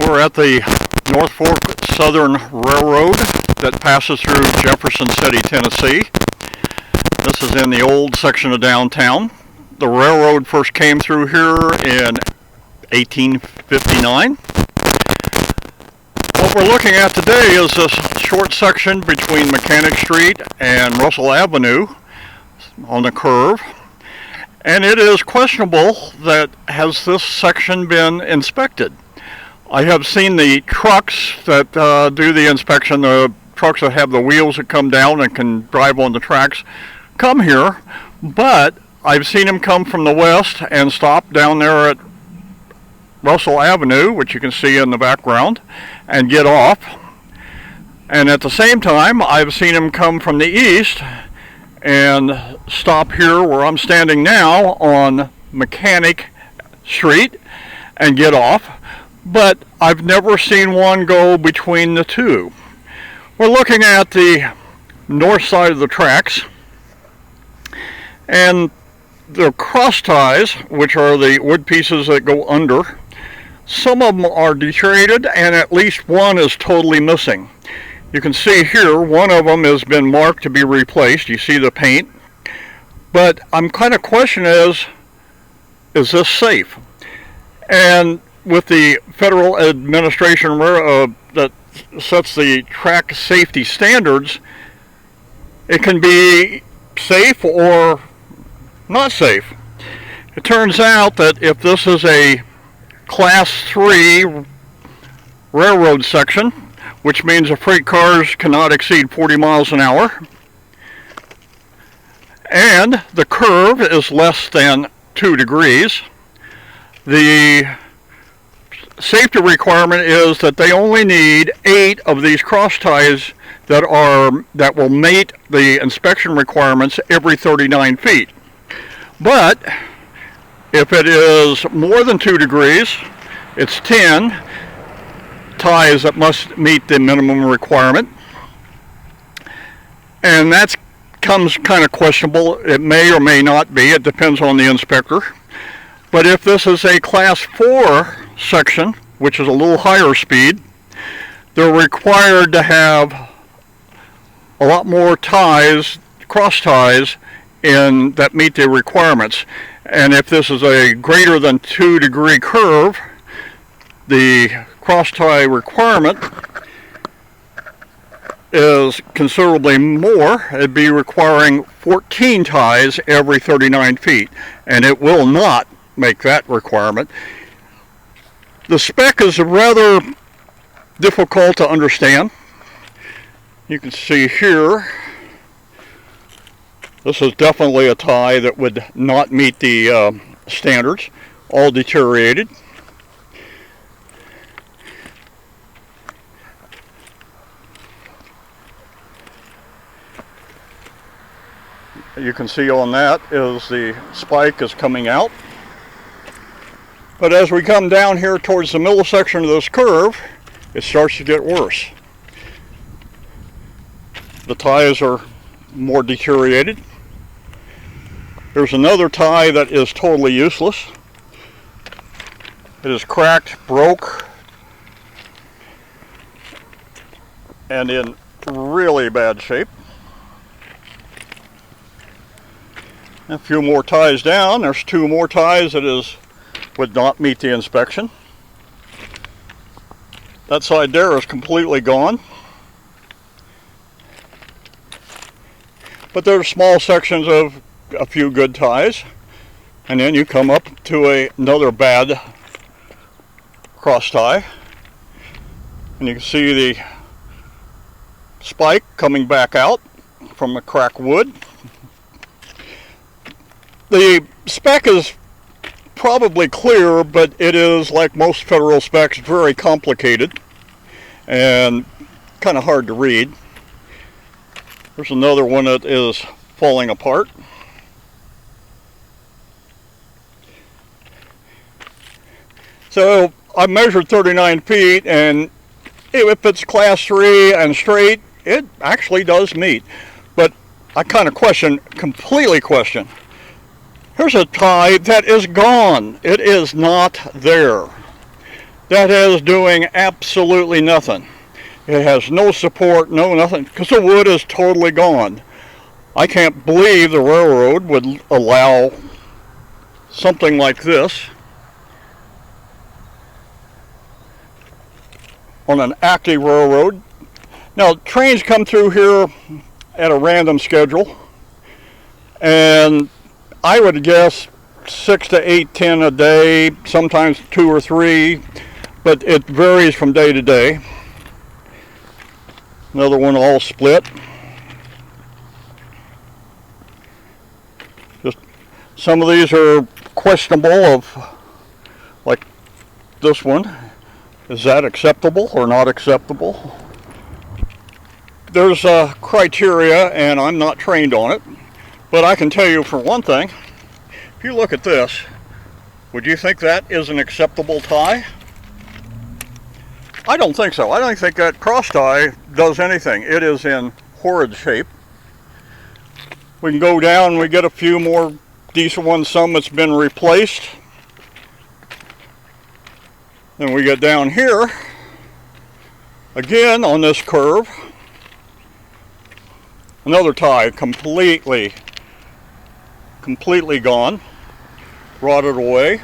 We're at the Norfolk Southern Railroad that passes through Jefferson City, Tennessee. This is in the old section of downtown. The railroad first came through here in 1859. What we're looking at today is this short section between Mechanic Street and Russel Avenue on the curve. And it is questionable that has this section been inspected. I have seen the trucks that do the inspection, the trucks that have the wheels that come down and can drive on the tracks, come here, but I've seen them come from the west and stop down there at Russel Avenue, which you can see in the background, and get off. And at the same time, I've seen them come from the east and stop here where I'm standing now on Mechanic Street and get off. But I've never seen one go between the two. We're looking at the north side of the tracks, and the cross ties, which are the wood pieces that go under, some of them are deteriorated and at least one is totally missing. You can see here one of them has been marked to be replaced. You see the paint, but I'm kind of questioning is this safe? And with the federal administration that sets the track safety standards, it can be safe or not safe. It turns out that if this is a Class 3 railroad section, which means the freight cars cannot exceed 40 miles an hour, and the curve is less than 2 degrees, the safety requirement is that they only need 8 of these cross ties that will meet the inspection requirements every 39 feet. But if it is more than 2 degrees, it's 10 ties that must meet the minimum requirement. And that comes kind of questionable. It may or may not be. It depends on the inspector. But if this is a Class 4 section, which is a little higher speed, they're required to have a lot more ties, cross ties, that meet the requirements. And if this is a greater than 2 degree curve, the cross tie requirement is considerably more. It'd be requiring 14 ties every 39 feet, and it will not make that requirement. The spec is rather difficult to understand. You can see here, this is definitely a tie that would not meet the standards, all deteriorated. You can see on that is the spike is coming out. But as we come down here towards the middle section of this curve, it starts to get worse. The ties are more deteriorated. There's another tie that is totally useless. It is cracked, broke, and in really bad shape. A few more ties down. There's 2 more ties that would not meet the inspection. That side there is completely gone. But there are small sections of a few good ties, and then you come up to another bad cross tie, and you can see the spike coming back out from the cracked wood. The spec is probably clear, but it is, like most federal specs, very complicated and kind of hard to read. There's another one that is falling apart. So I measured 39 feet, and if it's Class 3 and straight, it actually does meet. But I kind of completely question. Here's a tie that is gone. It is not there. That is doing absolutely nothing. It has no support, no nothing, because the wood is totally gone. I can't believe the railroad would allow something like this on an active railroad. Now, trains come through here at a random schedule, and I would guess 6 to 8, 10 a day, sometimes 2 or 3, but it varies from day to day. Another one all split. Just some of these are questionable, of like this one. Is that acceptable or not acceptable? There's a criteria, and I'm not trained on it, but I can tell you for one thing, if you look at this, would you think that is an acceptable tie? I don't think so. I don't think that cross tie does anything. It is in horrid shape. We can go down, we get a few more decent ones, some that's been replaced. Then we get down here, again on this curve, another tie completely gone, rotted away.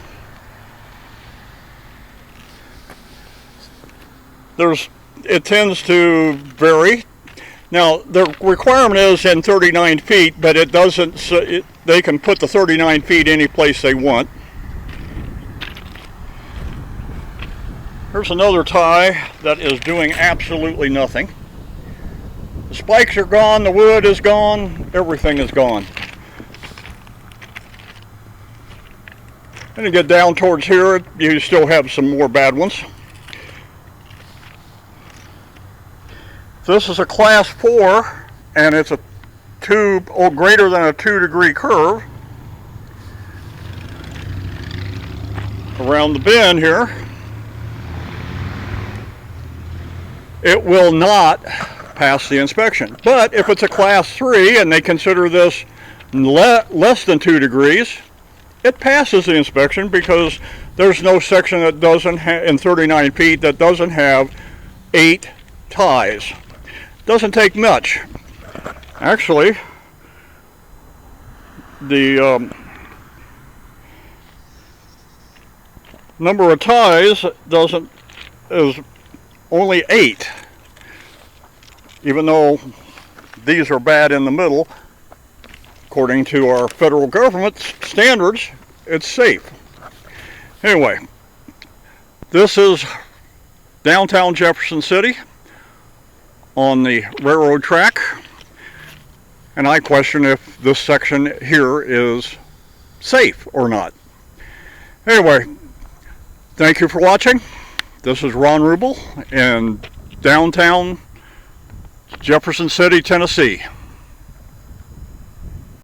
It tends to vary. Now the requirement is in 39 feet, but it doesn't. They can put the 39 feet any place they want. Here's another tie that is doing absolutely nothing. The spikes are gone, the wood is gone, everything is gone. And you get down towards here, you still have some more bad ones. This is a class 4, and it's a greater than a 2-degree curve. Around the bend here, it will not pass the inspection. But if it's a class 3 and they consider this less than 2 degrees, it passes the inspection, because there's no section that doesn't have, in 39 feet, that doesn't have 8 ties. Doesn't take much. Actually, the number of ties is only 8. Even though these are bad in the middle, according to our federal government standards, it's safe. Anyway, this is downtown Jefferson City on the railroad track, and I question if this section here is safe or not. Anyway, thank you for watching. This is Ron Rubel in downtown Jefferson City, Tennessee.